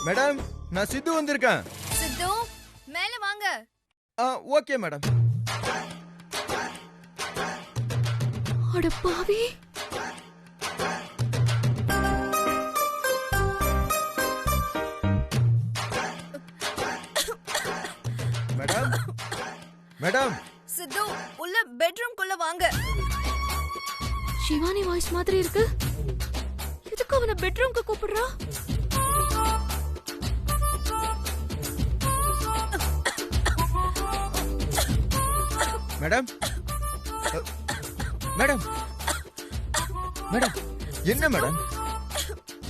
Madam, நான் சித்து வந்திருக்கேன். சித்து மேல வாங்க. Okay madam. அட பாவி. Madam, madam. சித்து உள்ள பெட்ரூம்க்குள்ள வாங்க. சிவானி வாய்ஸ் மாதிரி இருக்கு. எதுக்கு அவனை பெட்ரூம்க்கு கூப்பிடுறா? மேடம், மேடம், மேடம், என்ன மேடம்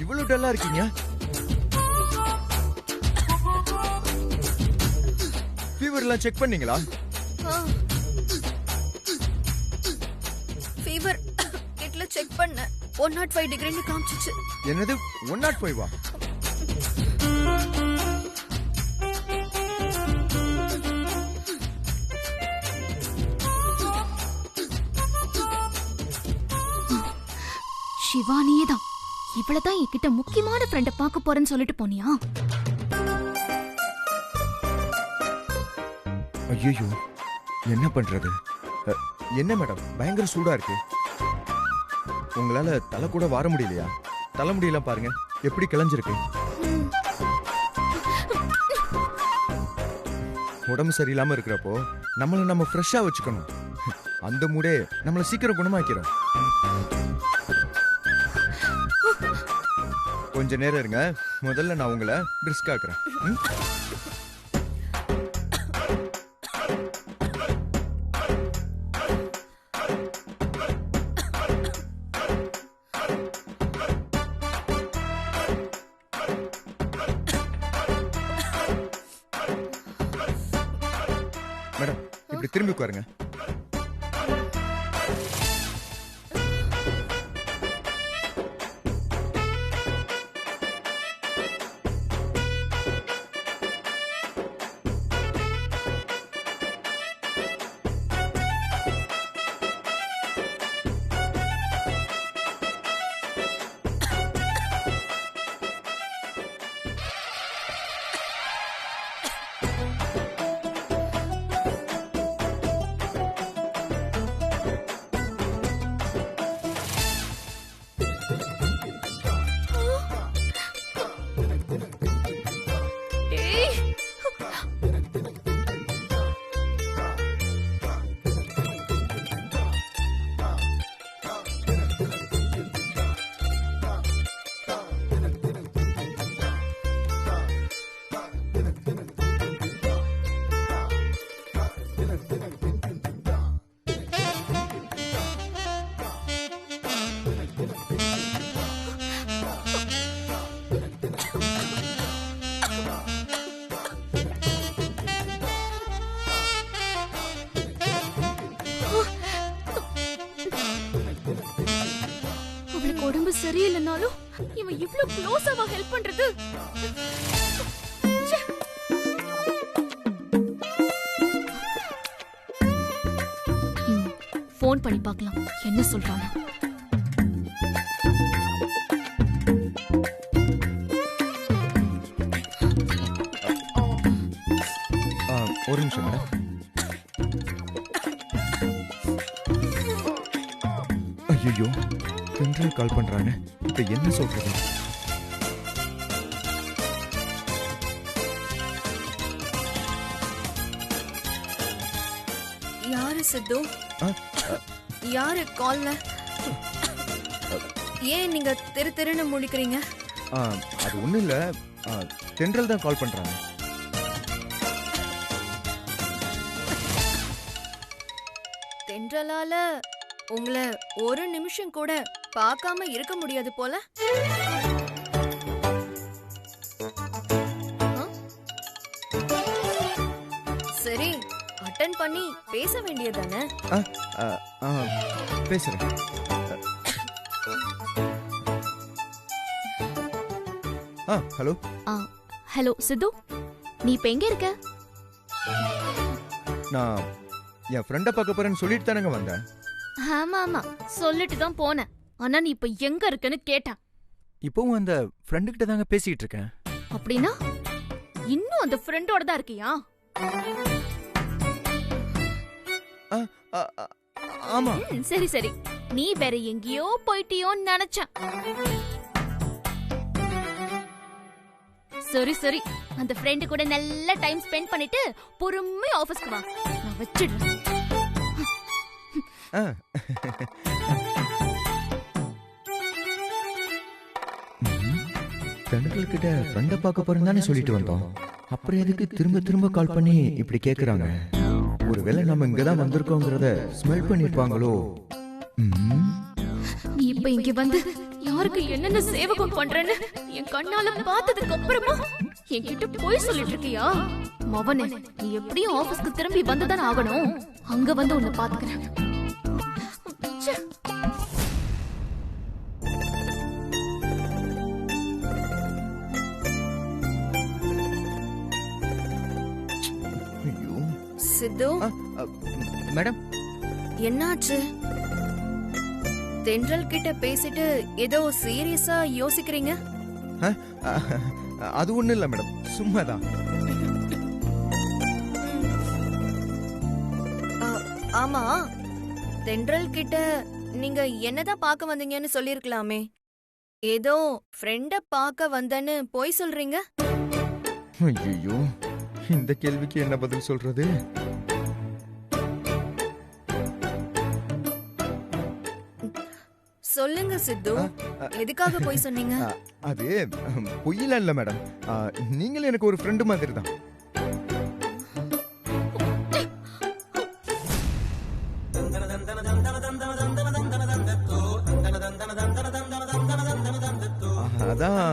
இவ்வளவு டல்லா இருக்கீங்க? ஃபீவர்லாம் செக் பண்ணீங்களா? ஃபீவர் கிட்ல செக் பண்ண 105 டிகிரின்னு காமிச்சிச்சு. என்னது 105 வா? சிவானியே தான். இவ்வளவுதான் என்கிட்ட முக்கியமான ஃப்ரெண்ட பார்க்க போறேன்னு சொல்லிட்டு போனியா? ஐயோ, என்ன பண்றது? என்ன மேடம் பயங்கர சூடா இருக்கு. உங்களால தலை கூட வார முடியலையா? தலை முடியலாம் பாருங்க எப்படி கிளஞ்சிருக்கு. உடம்பு சரியில்லாம இருக்கிறப்போ நம்மள நம்ம ஃப்ரெஷ்ஷா வச்சுக்கணும். அந்த மூடே நம்மள சீக்கிரம் குணமாக்கிறோம். கொஞ்ச நேரம் இருங்க, முதல்ல நான் உங்களை பிரிஸ்க் ஆக்குறேன். மேடம், இப்படி திரும்பி உட்காருங்க. உடம்பு சரியில்லைனாலும் இவன் இவ்ளோ க்ளோஸாவா ஹெல்ப் பண்றது? ஃபோன் பண்ணி பார்க்கலாம் என்ன சொல்றானே. ஒரு நிமிஷம் மேடம். ஐயோ, சென்ட்ரல் கால் பண்றானே, இப்ப என்ன சொல்றது? யாரு சித்து? யாரு கால்ல? ஏன் நீங்க தெரு தெருன்னு முழிக்கிறீங்க? அது ஒண்ணும் இல்ல, சென்ட்ரல் தான் கால் பண்றாங்க. தென்றலால உங்களை ஒரு நிமிஷம் கூட பார்க்காம இருக்க முடியாது போல. சரி, அட்டெண்ட் பண்ணி பேச வேண்டியதானே? பேசுறேன். ஹலோ. ஹலோ சித்து, நீ இப்ப எங்க இருக்க? நான் என் ஃப்ரெண்ட பார்க்க போறேன்னு சொல்லிட்டு தானங்க வந்தேன். ஆமா ஆமா, சொல்லிட்டு தான் போனேன். ஆனா நீ இப்ப எங்க இருக்கன்னு கேட்டேன். இப்பவும் அந்த ஃப்ரெண்டு கிட்ட தாங்க பேசிட்டு இருக்கேன். அப்படின்னா இன்னும் அந்த ஃப்ரெண்டோட தான் இருக்கியா? அ, அ, ஆமா. சரி சரி, நீ வேற எங்கேயோ போயிட்டியோன்னு நினைச்சேன். சரி சரி, அந்த ஃப்ரெண்டு கூட நல்ல டைம் ஸ்பெண்ட் பண்ணிட்டு பொறுமையா ஆபீஸ்க்கு வா, நான் வச்சிடுறேன். ஆ. ஃப்ரெண்டுகள் கிட்ட ஃப்ரெண்ட பார்க்க போறேன்னு தானே சொல்லிட்டு வந்தோம். அப்புறம் எதுக்கு திரும்ப திரும்ப கால் பண்ணி இப்படி கேக்குறாங்க? ஒருவேளை நம்ம இங்கதான் வந்திருக்கோங்கிறத ஸ்மெல் பண்ணிருப்பாங்களோ? நீ இப்ப இங்க வந்து யாருக்கு என்னென்ன சேவகம் பண்றேன்னு என் கண்ணால பார்த்ததுக்கு அப்புறமா என்கிட்ட போய் சொல்லிட்டு இருக்கியா? மவனே, நீ எப்படியும் ஆபீஸ்க்கு திரும்பி வந்துதான் ஆகணும். அங்க வந்து உன்னை பாத்துக்கிறேன். சித்து, மேடம், என்னாச்சு? தென்றல் கிட்ட பேசிட்டு ஏதோ சீரியஸா யோசிக்கிறீங்க? அது ஒண்ணும் இல்ல மேடம், சும்மாதான். ஆமா, தென்றல் கிட்ட நீங்க என்னதான் பார்க்க வந்தீங்கன்னு சொல்லிருக்கலாமே. ஏதோ ஃப்ரெண்ட பார்க்க வந்தேன்னு போய் சொல்றீங்க. ஐயோ, இந்த கேள்விக்கு என்ன பதில் சொல்றது? சொல்லுங்க சித்து, எதுக்காக போய் சொன்னீங்க? அது பொய்யலாம் இல்ல மேடம், நீங்களும் எனக்கு ஒரு ஃப்ரெண்டு மாதிரி தான். அதான்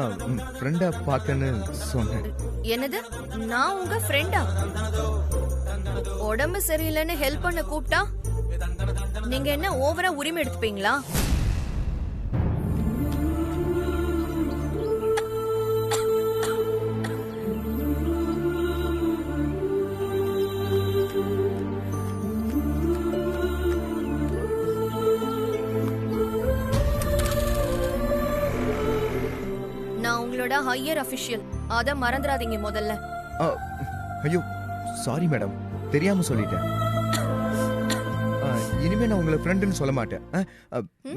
ஃப்ரெண்டா பார்க்கன்னு சொன்னேன். என்னது, நான் உங்க ஃப்ரெண்டா? உடம்பு சரியில்லைன்னு ஹெல்ப் பண்ண கூப்பிட்டா நீங்க என்ன ஓவரா உரிமை எடுத்துப்பீங்களா? நான் உங்களோட ஹையர் அபிஷியல், அத மறந்துடாதீங்க முதல்ல. ஐயோ, சாரி மேடம், தெரியாம சொல்லிட்டேன். இனிமே நான் உங்களை ஃப்ரெண்டுன்னு சொல்ல மாட்டேன்,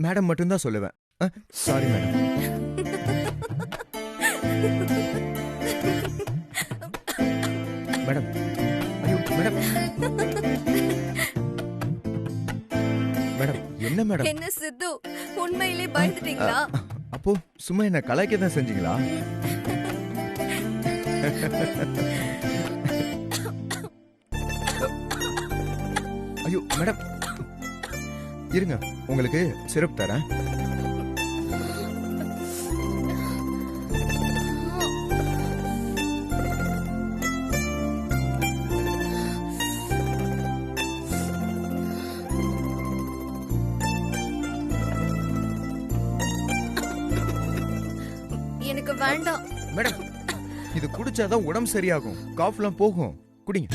மேடம் மட்டும்தான் சொல்லுவேன். Sorry madam. மேடம், ஐயோ மேடம், மேடம் என்ன மேடம்? என்ன சித்து, உண்மையிலே பயந்துட்டீங்களா? அப்போ சும்மா என்ன கலாய்க்க தான் செஞ்சீங்களா? ஐயோ மேடம், இருங்க, உங்களுக்கு சிரப் தரேன். எனக்கு வேண்டாம் மேடம், இது குடிச்சாதான் உடம்பு சரியாகும், காஃப்லாம் போகும், குடிங்க.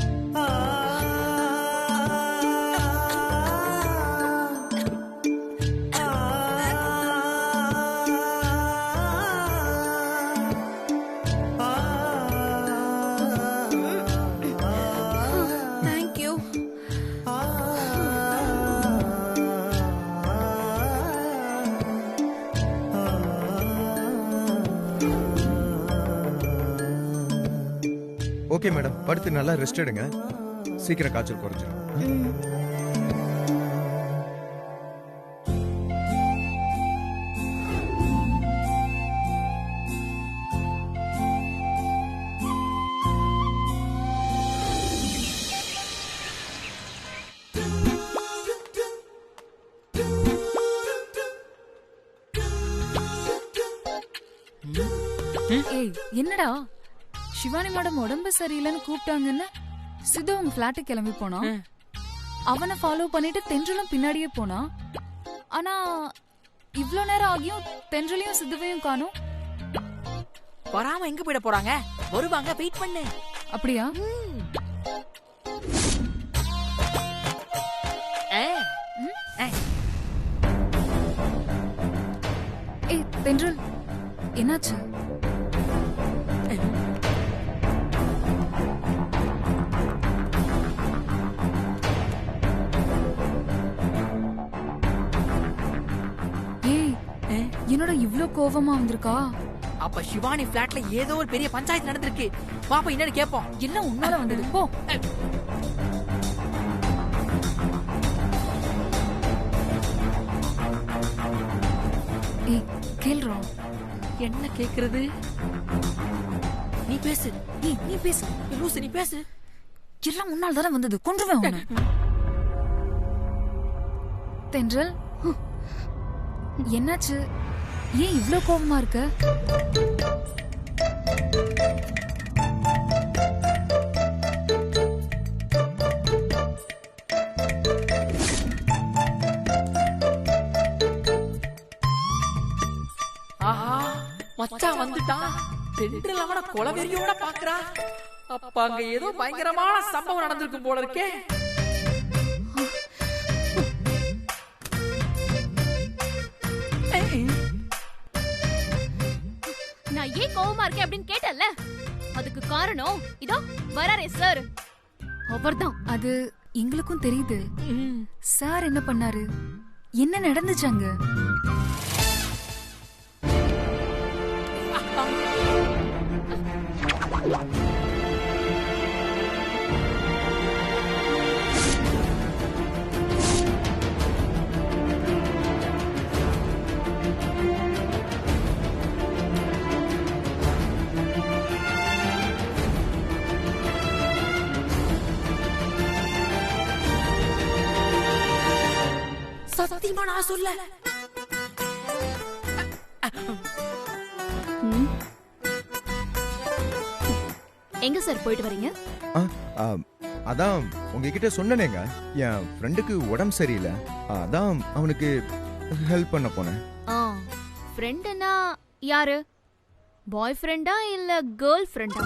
தேங்க்யூ. ஓகே மேடம், படுத்து நல்லா ரெஸ்ட் எடுங்க, சீக்கிரம் காய்ச்சல் குறைஞ்சிடும். ஏய், என்னடா சிவானி மேடம் உடம்பு சரியில்லைன்னு கூப்பிட்டாங்கன்னு சித்து அவங்க பிளாட்டுக்கு கிளம்பி போனா. அவனை ஃபாலோ பண்ணிட்டு தென்றலும் பின்னாடியே போனா. ஆனா இவ்ளோ நேரம் ஆகியும் தென்றலையும் சித்துவையும் காணோம். வராம எங்க போயிட போறாங்க? வருவாங்க, வெயிட் பண்ணு. அப்படியா? ஏய் தென்றல், என்னாச்சு? கோவமா வந்திருக்கா? அப்ப சிவானி பிளாட்ல ஏதோ ஒரு பெரிய பஞ்சாயத்து நடந்திருக்கு. பாப்பா என்னன்னு கேப்போம். எல்லாம் உன்னால வந்தது போ. ஏய் கேள்றா. என்ன கேக்குறது? நீ பேசு. நீ பேசு. லூசு நீ பேசு. எல்லாம் உன்னால தானே வந்தது. கொன்றுவேன் உன்னை. தென்றல் என்னாச்சு? ஏன் இவ்ளோ கோவமா இருக்க? ஆஹா மச்சான் வந்துட்டான். தென்றல் அவன கொலவெறியோட பாக்குறா. அப்ப அங்க ஏதோ பயங்கரமான சம்பவம் நடந்திருக்கும் போல இருக்கே. நான் ஏன் கோவமா இருக்கேன் அப்படின்னு கேட்டல, அதுக்கு காரணம் இதோ வராரே சார், அவர்தான். அது எங்களுக்கும் தெரியுது. சார் என்ன பண்ணாரு? என்ன நடந்துச்சு அங்க? சத்தியமா நான் சொல்ல. எங்க சார் போயிட்டு வரீங்க? அதான் உங்ககிட்ட சொன்னேங்க, என் ஃப்ரெண்டுக்கு உடம்பு சரியில்லை, அதான் அவனுக்கு ஹெல்ப் பண்ண போனேன். ஃப்ரெண்டுனா யாரு? பாய் ஃப்ரெண்டா இல்ல கேர்ள் ஃப்ரெண்டா?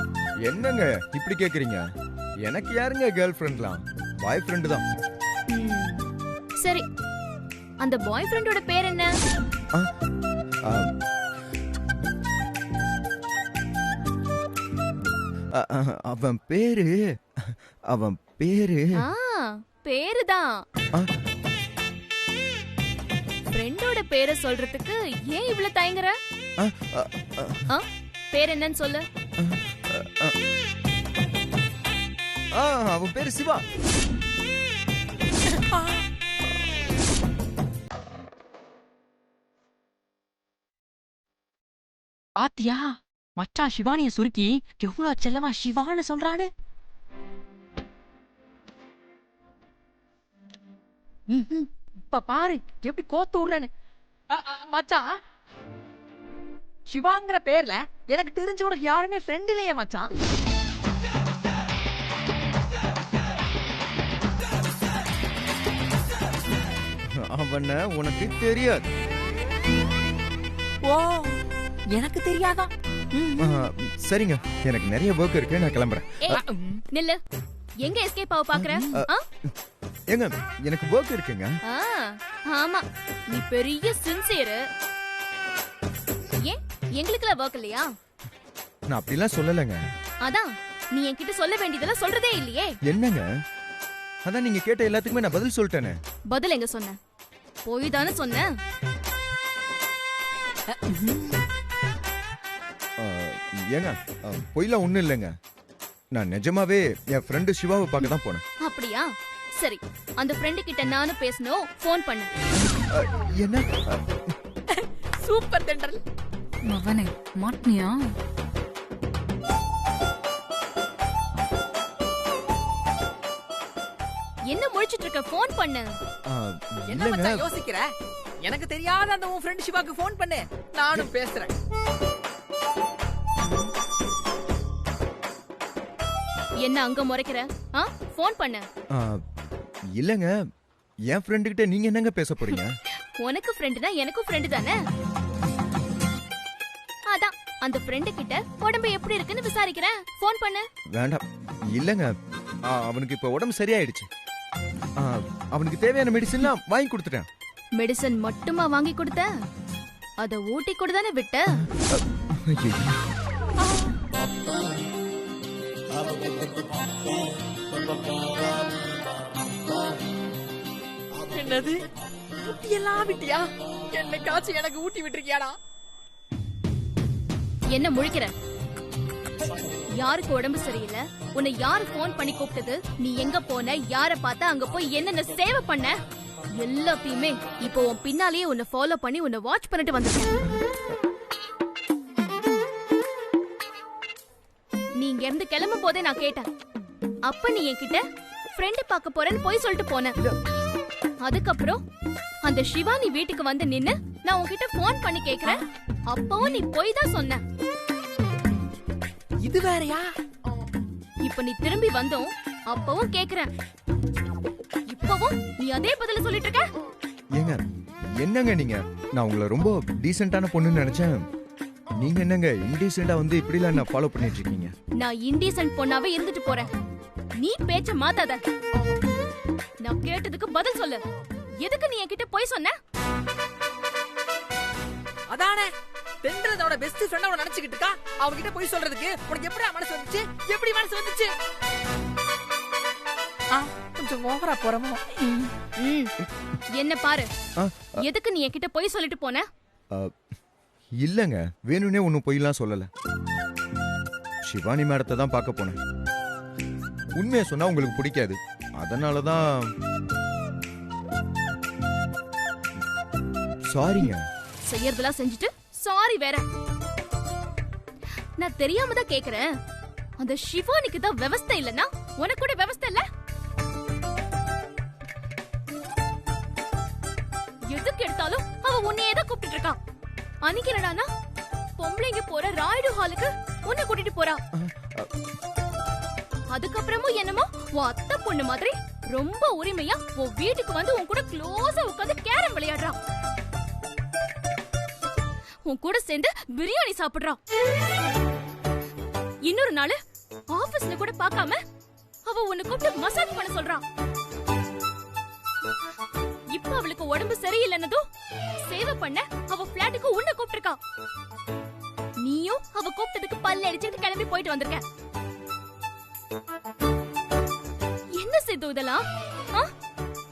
என்னங்க இப்படி கேக்குறீங்க? எனக்கு யாருங்க கேர்ள் ஃப்ரெண்ட்லாம்? பாய் ஃப்ரெண்டு தான். சரி, அந்த பாய் ஃப்ரெண்டோட பேர் என்ன? அவன் பேரு பேருதான். ஃப்ரெண்டோட பேரை சொல்றதுக்கு ஏன் இவ்வளவு தயங்குற? பேர் என்னன்னு சொல்லு. அவன் பேரு சிவா. பாத்தியா மச்சான் சிவானிய சுருக்கி எவ்வளவு செல்லமா சிவான்னு சொல்றானு. இப்ப பாரு எப்படி கோத்து விடுறேன்னு. மச்சான் சிவாங்கிற பேர்ல எனக்கு தெரிஞ்ச உனக்கு யாருமே ஃப்ரெண்ட் இல்லையே மச்சான். அவன உனக்கு தெரியாது. ஓ எனக்கு தெரியாதா? சரிங்க, எனக்கு நிறைய வர்க் இருக்கு, நான் கிளம்புறேன். நில்லு, எங்க எஸ்கேப் ஆக பாக்குற? ஏங்க எனக்கு வர்க் இருக்குங்க. ஆமா, நீ பெரிய சின்சியர். ஏன் எங்களுக்குல வர்க் இல்லையா? நான் அப்படிலாம் சொல்லலங்க. அதான் நீ என்கிட்ட சொல்ல வேண்டியதெல்லாம் சொல்றதே இல்லையே. என்னங்க? அதான் நீங்க கேட்ட எல்லாத்துக்குமே நான் பதில் சொல்லிட்டேனே. பதில் எங்க சொன்ன? போய் தானே சொன்ன. ஏங்க பொய்லாம் ஒண்ணும் இல்லைங்க, நான் நிஜமாவே என் ஃப்ரெண்டு சிவாவை பார்க்க தான் போனேன். அப்படியா? சரி, அந்த ஃப்ரெண்டு கிட்ட நானும் பேசணும், ஃபோன் பண்ணு. என்ன? சூப்பர் தென்றல். மவனே மாட்னியா? என்ன முழிச்சிட்டு இருக்க? ஃபோன் பண்ணு. என்ன மச்சான் யோசிக்கிற? எனக்கு தெரியாத அந்த உன் ஃப்ரெண்ட் சிவாக்கு ஃபோன் பண்ணு, நானும் பேசுறேன். என்ன அங்க முறைக்கிற? ஃபோன் பண்ணு. இல்லங்க, என் ஃப்ரெண்டு கிட்ட நீங்க என்னங்க பேச போறீங்க? உனக்கு ஃப்ரெண்டுனா எனக்கும் ஃப்ரெண்டு தானே. அதான் அந்த ஃப்ரெண்டு கிட்ட உடம்பு எப்படி இருக்குன்னு விசாரிக்கிறேன், ஃபோன் பண்ணு. வேண்டாம். இல்லங்க, அவனுக்கு இப்ப உடம்பு சரியாயிடுச்சு. அவனுக்கு தேவையான மெடிசன்லாம் வாங்கி கொடுத்துட்டேன். மெடிசன் மட்டுமா வாங்கி கொடுத்த? அத ஊட்டி கூட தானே விட்ட. என்னது ஊட்டி எல்லாம் விட்டியா? என்னைக்காச்சும் எனக்கு ஊட்டி விட்டுருக்கியாடா? என்ன முழிக்கிற? யாருக்கு உடம்பு சரியில்லை? உன்னை யாரு போன் பண்ணி கூப்பிட்டது? நீ எங்க போன? யார பார்த்த? அங்க போய் என்னென்ன சேவை பண்ண? எல்லாத்தையுமே இப்போ உன் பின்னாலேயே உன்னை ஃபாலோ பண்ணி உன்னை வாட்ச் பண்ணிட்டு வந்துட்டேன். நீ இங்க இருந்து கிளம்பும் போதே நான் கேட்டேன். அப்ப நீ என்கிட்ட ஃப்ரெண்ட் பார்க்க போறேன்னு போய் சொல்லிட்டு போன. அதுக்கப்புறம் அந்த சிவானி வீட்டுக்கு வந்து நின்னு நான் உன்கிட்ட போன் பண்ணி கேக்குறேன். அப்பவும் நீ போய் தான் சொன்ன. இது வேறயா? இப்ப நீ திரும்பி வந்தோம் அப்பவும் கேக்குறேன். இப்பவும் நீ அதே பதில சொல்லிட்டு இருக்க. ஏங்க என்னங்க நீங்க? நான் உங்களை ரொம்ப டீசென்ட்டான பொண்ணுன்னு நினைச்சேன். நீங்க என்னங்க இன்டீசென்ட்டா வந்து இப்படிலாம் என்ன ஃபாலோ பண்ணிட்டு இருக்கீங்க? நான் இன்டீசென்ட் பொண்ணாவே இருந்துட்டு போறேன். நீ பேச்ச மாத்தாத. நான் கேட்டதுக்கு பதில் சொல்லு. எதுக்கு நீ என்கிட்ட போய் சொன்ன? அதானே தென்றலோட பெஸ்ட் ஃப்ரெண்ட் அவன நினைச்சிட்டு இருக்கா. அவகிட்ட போய் சொல்றதுக்கு உனக்கு எப்படி மனசு வந்துச்சு? எப்படி மனசு வந்துச்சு? கொஞ்சம் ஓவரா போறமோ. என்ன பாரு. எதுக்கு நீ என்கிட்ட போய் சொல்லிட்டு போன? இல்லங்க, வேணும்னே ஒன்னும் பொய்லாம் சொல்லல. சிவானி மேடத்தை தான் பார்க்க போனேன். உண்மையை சொன்னா உங்களுக்கு பிடிக்காது, அதனாலதான். சாரிங்க. செய்யறதெல்லாம் செஞ்சுட்டு சாரி வேற. நான் தெரியாம தான் கேக்குறேன். அந்த சிவானிக்கு தான் விவஸ்தை இல்லனா உனக்கு கூட விவஸ்தை இல்ல? எதுக்கு எடுத்தாலும் அவ உன்னையே தான் கூப்பிட்டு இருக்கா. அன்னைக்கு என்னடானா பொம்பளைங்க போற ராய்டு ஹாலுக்கு உன்னை கூட்டிட்டு போறா. அதுக்கப்புறமும் என்னமோ உன் அத்தை பொண்ணு மாதிரி ரொம்ப உரிமையா உன் வீட்டுக்கு வந்து உன் கூட க்ளோஸா உட்கார்ந்து கேரம் விளையாடுறா. உன் கூட சேர்ந்து பிரியாணி சாப்பிடுறா. இன்னொரு நாள் ஆபீஸ்ல கூட பார்க்காம அவ உன்னை கூப்பிட்டு மசாஜ் பண்ண சொல்றா. இப்ப அவளுக்கு உடம்பு சரியில்லைன்னதும் சேவை பண்ண அவ பிளாட்டுக்கு உன்னை கூப்பிட்டுருக்கா. நீயும் அவ கூப்பிட்டதுக்கு பல்ல அடிச்சுட்டு கிளம்பி போயிட்டு வந்திருக்க. என்ன செய்து இதெல்லாம்?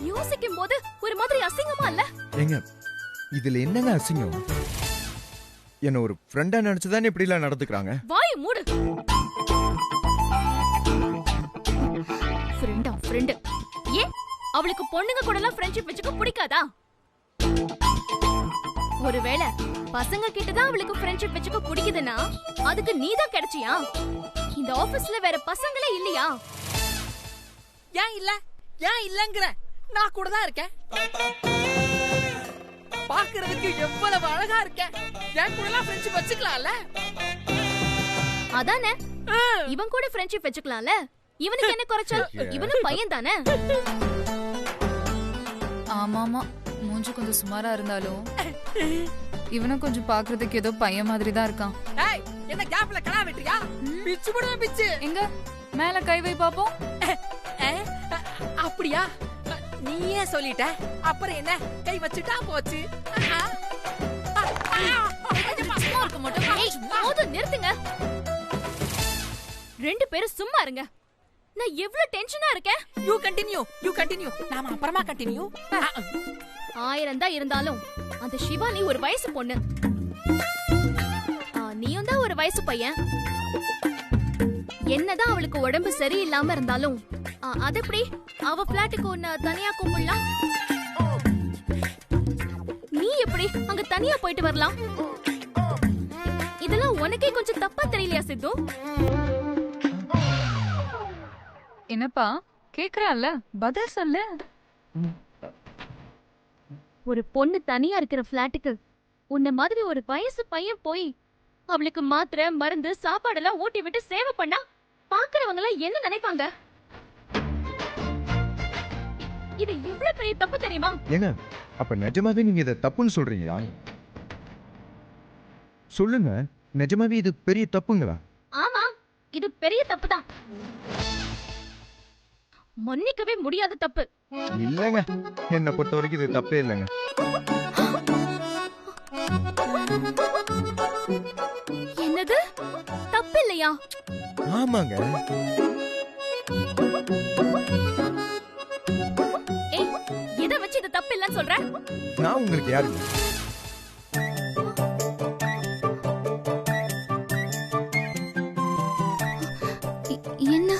யோசிக்கும் போது ஒரு மாதிரி அசிங்கமா இல்ல? ஏங்க இதுல என்னங்க அசிங்கம்? என்ன ஒரு ஃப்ரெண்டா நினைச்சுதானே இப்படி எல்லாம் நடந்துக்கிறாங்க. வாய் மூடு. ஃப்ரெண்டா ஃப்ரெண்ட்? ஏன் அவளுக்கு பொண்ணுங்க கூட எல்லாம் ஃப்ரெண்ட்ஷிப் வச்சுக்க பிடிக்காதா? ஒருவேளை பசங்க கிட்ட தான் அவளுக்கு ஃப்ரெண்ட்ஷிப் வச்சுக்க பிடிக்குதுன்னா அதுக்கு நீதான் கிடைச்சியா? இந்த ஆபீஸ்ல வேற பசங்களே இல்லையா? ஏன் இல்ல? ஏன் இல்லங்கற? நான் கூட தான் இருக்கேன். பாக்குறதுக்கு எவ்வளவு அழகா இருக்கேன். என் கூட எல்லாம் ஃப்ரெண்ட்ஷிப் வச்சுக்கலாம்ல? அதானே, இவன் கூட ஃப்ரெண்ட்ஷிப் வச்சுக்கலாம்ல? இவனுக்கு என்ன குறைச்சல்? இவனும் பையன் தானே. ஆமாமா, மூஞ்சி கொஞ்சம் சுமாரா இருந்தாலும் இவனும் கொஞ்சம் பாக்குறதுக்கு ஏதோ பையன் மாதிரி தான் இருக்கான். ஏய், என்ன கேப்ல கலா வெட்றியா? பிச்சு போடுவேன் பிச்சு. எங்க மேல கை வை பாப்போம். அப்படியா? நீயே சொல்லிட்ட, அப்புறம் என்ன? கை வச்சுட்டா போச்சு. நிறுத்துங்க, ரெண்டு பேரும் சும்மா இருங்க. நான் எவ்வளவு டென்ஷனா இருக்கேன். You continue. நாம அப்புறமா கண்டினியூ. 1000 தான் இருந்தாலும் அந்த சிவானி ஒரு வயசு பொண்ணு. நீயும் தான் ஒரு வயசு பையன். என்னதான் அவளுக்கு உடம்பு சரியில்லாம இருந்தாலும் அது எப்படி அவ பிளாட்டுக்கு உன்னை தனியா கூப்பிடலாம்? நீ எப்படி அங்க தனியா போயிட்டு வரலாம்? இதெல்லாம் உனக்கே கொஞ்சம் தப்பா தெரியலையா சித்து? என்னப்பா கேக்குறான்ல, பதில் சொல்லு. ஒரு பொண்ணு தனியா இருக்கிற பிளாட்டுக்கு உன்ன மாதிரி ஒரு வயசு பையன் போய் அவளுக்கு மாத்திரை மருந்து சாப்பாடெல்லாம் ஊட்டி விட்டு சேவை பண்ணா பாக்குறவங்க எல்லாம் என்ன நினைப்பாங்க? இது எவ்வளவு பெரிய தப்பு தெரியுமா? ஏங்க அப்ப நிஜமாவே நீங்க இதை தப்புன்னு சொல்றீங்களா? சொல்லுங்க, நிஜமாவே இது பெரிய தப்புங்களா? ஆமா, இது பெரிய தப்பு தான். மன்னிக்கவே முடியாத தப்பு. இல்லங்க, என்ன பொறுத்த வரைக்கும் இது தப்பே இல்லைங்க. என்னது தப்பு இல்லையா? ஆமாங்க. ஏய், எதை வச்சு இது தப்பு இல்லைன்னு சொல்ற? நான் உங்களுக்கு யாருங்க? என்ன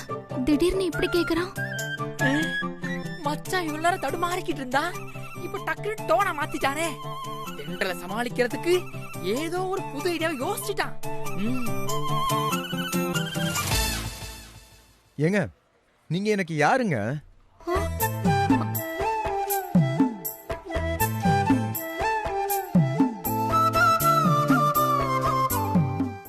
திடீர்னு இப்படி கேக்குறான்? மச்சான் இவ்வளவு நேரம் தடுமாறிக்கிட்டு இருந்தா இப்ப டக்குனு டோனை மாத்திட்டானே. தென்றலை சமாளிக்கிறதுக்கு ஏதோ ஒரு புது ஐடியாவை யோசிச்சுட்டான். ஏங்க நீங்க எனக்கு யாருங்க?